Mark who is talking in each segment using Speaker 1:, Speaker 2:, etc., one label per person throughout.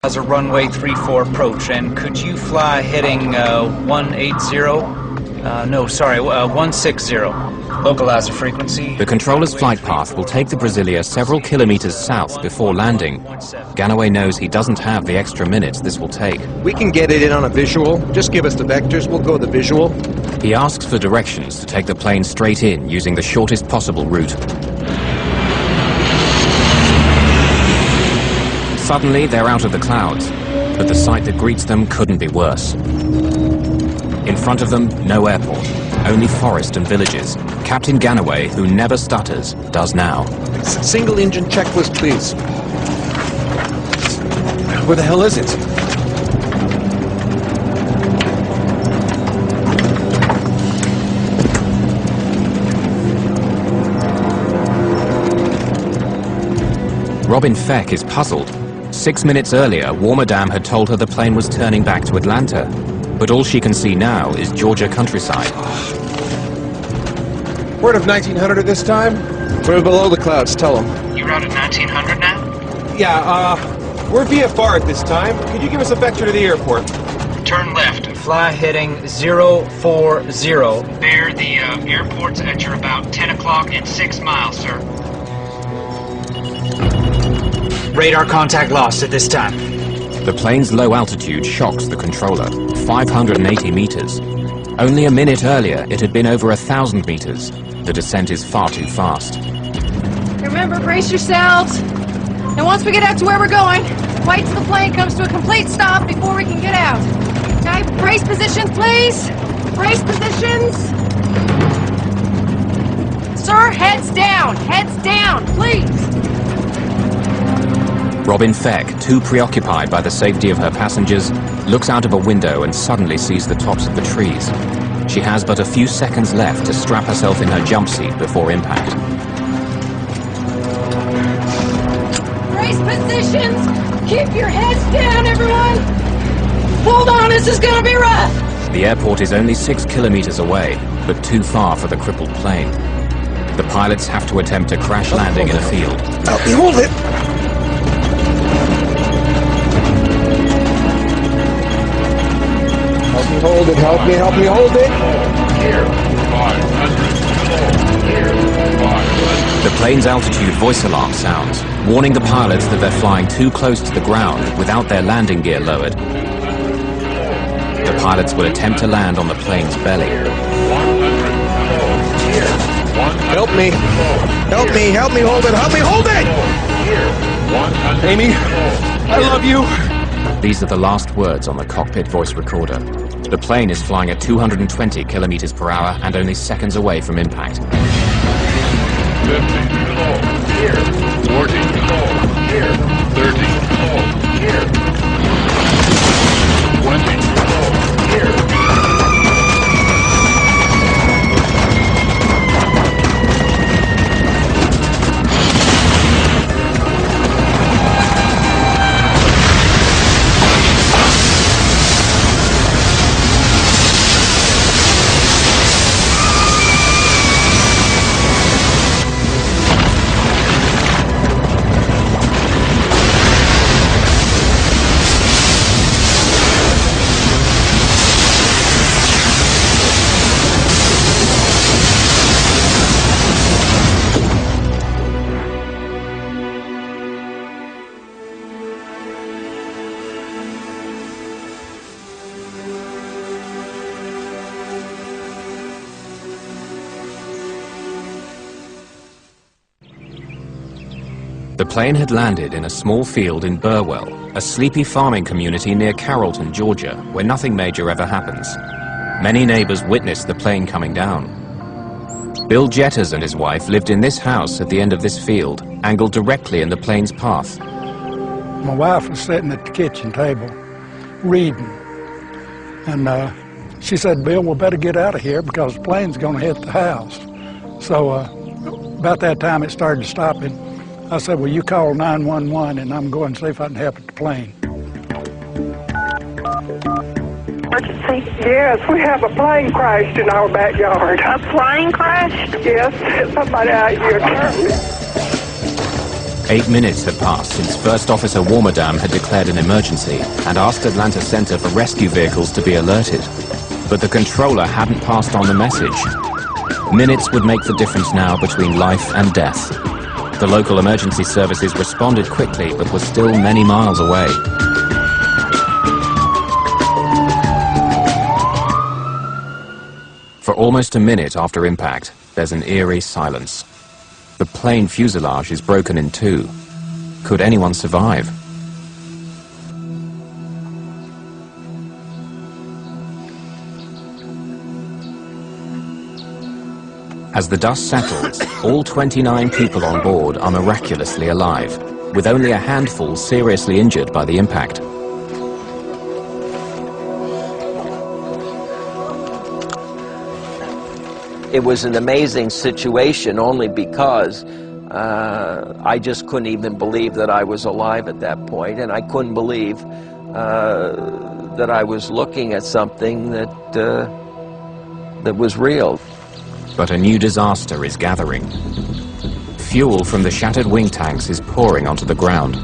Speaker 1: Has a runway 34 approach, and could you fly heading 160. Localizer frequency.
Speaker 2: The controller's flight path will take the Brasilia several kilometers south before landing. Ganaway knows he doesn't have the extra minutes this will take.
Speaker 3: We can get it in on a visual. Just give us the vectors, we'll go the visual.
Speaker 2: He asks for directions to take the plane straight in using the shortest possible route. Suddenly, they're out of the clouds, but the sight that greets them couldn't be worse. In front of them, no airport, only forest and villages. Captain Ganaway, who never stutters, does now.
Speaker 3: Single engine checklist, please. Where the hell is it?
Speaker 2: Robin Feck is puzzled. 6 minutes earlier, Warmerdam had told her the plane was turning back to Atlanta. But all she can see now is Georgia countryside.
Speaker 3: Word of 1900 at this time? We're below the clouds, tell them.
Speaker 1: You routed 1900 now?
Speaker 3: Yeah, we're VFR at this time. Could you give us a vector to the airport?
Speaker 1: Turn left. Fly heading 040.
Speaker 4: Bear, the airport's at your about 10 o'clock and 6 miles, sir.
Speaker 1: Radar contact lost at this time.
Speaker 2: The plane's low altitude shocks the controller. 580 meters. Only a minute earlier, it had been over 1,000 meters. The descent is far too fast.
Speaker 5: Remember, brace yourselves. And once we get out to where we're going, wait till the plane comes to a complete stop before we can get out. Okay, brace positions, please. Brace positions. Sir, heads down, please.
Speaker 2: Robin Feck, too preoccupied by the safety of her passengers, looks out of a window and suddenly sees the tops of the trees. She has but a few seconds left to strap herself in her jump seat before impact.
Speaker 5: Brace positions. Keep your heads down, everyone. Hold on, this is gonna be rough.
Speaker 2: The airport is only 6 kilometers away, but too far for the crippled plane. The pilots have to attempt a crash landing in a field.
Speaker 3: Help me hold it! Hold it, help me hold it!
Speaker 6: Here, 500. Here, 500.
Speaker 2: The plane's altitude voice alarm sounds, warning the pilots that they're flying too close to the ground without their landing gear lowered. The pilots will attempt to land on the plane's belly.
Speaker 6: 100. Here, 100.
Speaker 3: Help me hold it, help me hold it!
Speaker 6: Here, 100.
Speaker 3: Amy, I love you!
Speaker 2: These are the last words on the cockpit voice recorder. The plane is flying at 220 kilometers per hour and only seconds away from impact.
Speaker 6: 50. Here, 40. Here, 30. Here, 20. Here.
Speaker 2: The plane had landed in a small field in Burwell, a sleepy farming community near Carrollton, Georgia, where nothing major ever happens. Many neighbors witnessed the plane coming down. Bill Jetters and his wife lived in this house at the end of this field, angled directly in the plane's path.
Speaker 7: My wife was sitting at the kitchen table, reading, and she said, "Bill, we better get out of here because the plane's going to hit the house." So about that time it started stopping. I said, "Well, you call 911 and I'm going to see if I can help at the plane."
Speaker 8: Emergency? Yes, we have a plane crashed in our backyard. A plane crashed? Yes, somebody out here turned it.
Speaker 2: 8 minutes had passed since First Officer Warmerdam had declared an emergency and asked Atlanta Center for rescue vehicles to be alerted. But the controller hadn't passed on the message. Minutes would make the difference now between life and death. The local emergency services responded quickly, but were still many miles away. For almost a minute after impact, there's an eerie silence. The plane fuselage is broken in two. Could anyone survive? As the dust settles, all 29 people on board are miraculously alive, with only a handful seriously injured by the impact.
Speaker 9: It was an amazing situation only because I just couldn't even believe that I was alive at that point, and I couldn't believe that I was looking at something that was real.
Speaker 2: But a new disaster is gathering. Fuel from the shattered wing tanks is pouring onto the ground.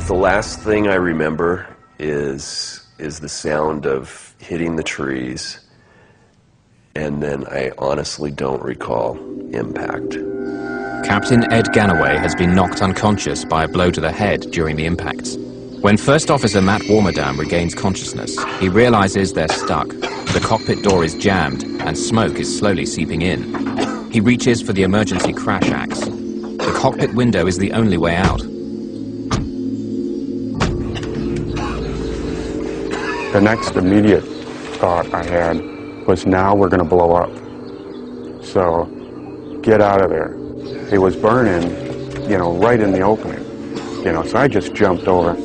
Speaker 10: The last thing I remember is the sound of hitting the trees, and then I honestly don't recall impact.
Speaker 2: Captain Ed Ganaway has been knocked unconscious by a blow to the head during the impacts. When First Officer Matt Warmerdam regains consciousness, he realizes they're stuck. The cockpit door is jammed and smoke is slowly seeping in. He reaches for the emergency crash axe. The cockpit window is the only way out.
Speaker 11: The next immediate thought I had was, now we're going to blow up. So get out of there. It was burning, right in the opening. So I just jumped over.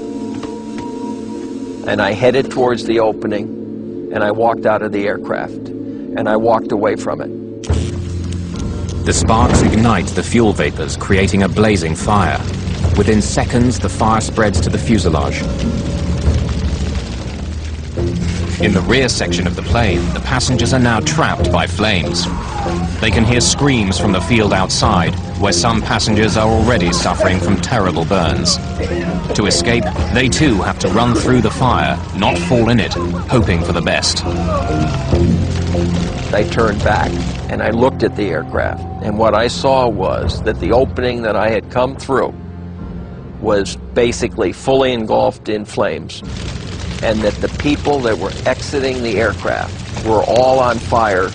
Speaker 9: And I headed towards the opening, and I walked out of the aircraft, and I walked away from it.
Speaker 2: The sparks ignite the fuel vapors, creating a blazing fire. Within seconds, the fire spreads to the fuselage. In the rear section of the plane, the passengers are now trapped by flames. They can hear screams from the field outside, where some passengers are already suffering from terrible burns. To escape, they too have to run through the fire, not fall in it, hoping for the best.
Speaker 9: I turned back and I looked at the aircraft, and what I saw was that the opening that I had come through was basically fully engulfed in flames, and that the people that were exiting the aircraft were all on fire.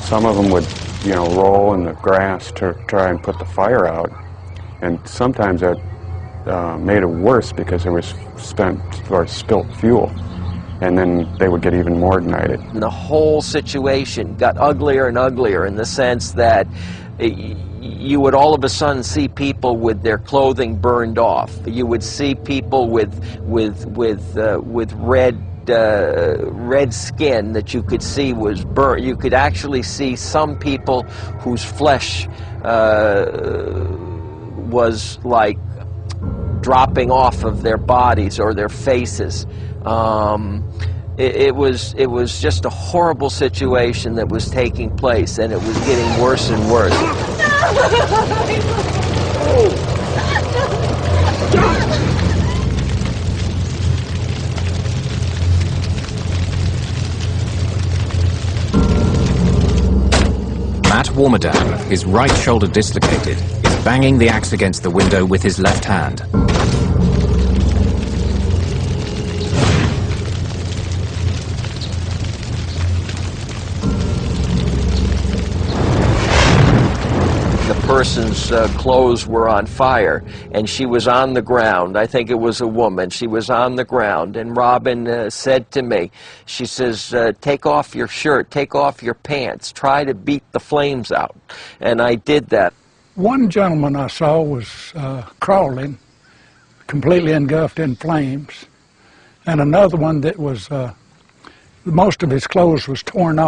Speaker 11: Some of them would, roll in the grass to try and put the fire out, and sometimes that made it worse because there was spilt fuel, and then they would get even more ignited.
Speaker 9: And the whole situation got uglier and uglier in the sense that you would all of a sudden see people with their clothing burned off. You would see people with red skin that you could see was burnt. You could actually see some people whose flesh was like dropping off of their bodies or their faces. It was just a horrible situation that was taking place, and it was getting worse and worse.
Speaker 2: Matt Warmerdam, his right shoulder dislocated, is banging the axe against the window with his left hand.
Speaker 9: Person's clothes were on fire, and she was on the ground. I think it was a woman. She was on the ground, and Robin said to me, she says, take off your shirt, take off your pants, try to beat the flames out. And I did that.
Speaker 7: One gentleman I saw was crawling, completely engulfed in flames, and another one that was, most of his clothes was torn off.